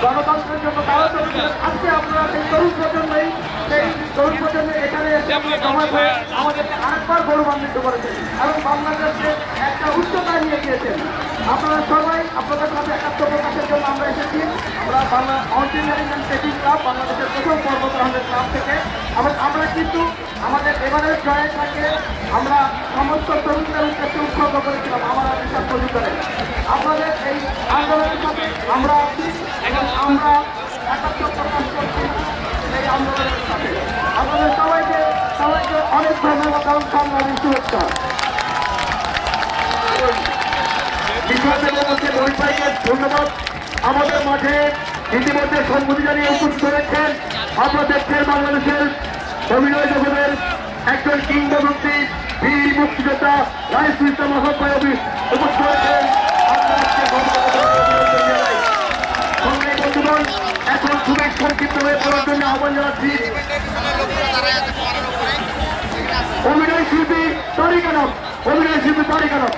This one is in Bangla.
গণতন্ত্রের জন্য তারা আজকে আপনারা সেই তরুণ প্রজন্মে এখানে জমা হয়ে আমাদেরকে আরেকবার গৌরবান্বিত করেছেন এবং বাংলাদেশকে একটা উচ্চতায় নিয়ে গিয়েছেন। আপনারা সবাই আপনাদের সাথে একাত্ম প্রকাশের জন্য আমরা এসেছি। আমরা Bangla mountaineering and trekking club, বাংলাদেশের প্রথম পর্বতারোহণের ক্লাব থেকে, এবং আমরা কিন্তু আমাদের এবারের জয়ের আমরা সমস্ত তরুণদের উদ্দেশ্যে উৎসর্গ করেছিলাম আমার বিশ্বাস তৈরি করে। আপনাদের এই আন্দোলনের সাথে আমরা আছি এবং আমরা একাত্ম প্রকাশ করছি এই আন্দোলনের সাথে। আপনাদের সবাইকে অনেক ধন্যবাদ এবং সংগ্রামী শুভেচ্ছা। ধন্যবাদ। আমাদের মাঠে ইতিমধ্যে সম্মতি জানিয়ে উপস্থিত হয়েছেন আপনারা দেখছেন বাংলাদেশের অভিনয় জগতের একজন কিংবদন্তি বীর মুক্তিযোদ্ধা রাইস ইসলাম মহোদয় উপস্থিত হয়েছেন। বন্ধুগণ, এখন খুবই সংক্ষিপ্ত হয়ে পড়ার জন্য আহ্বান জানাচ্ছি অভিনয় শিল্পী তারিক আনাম।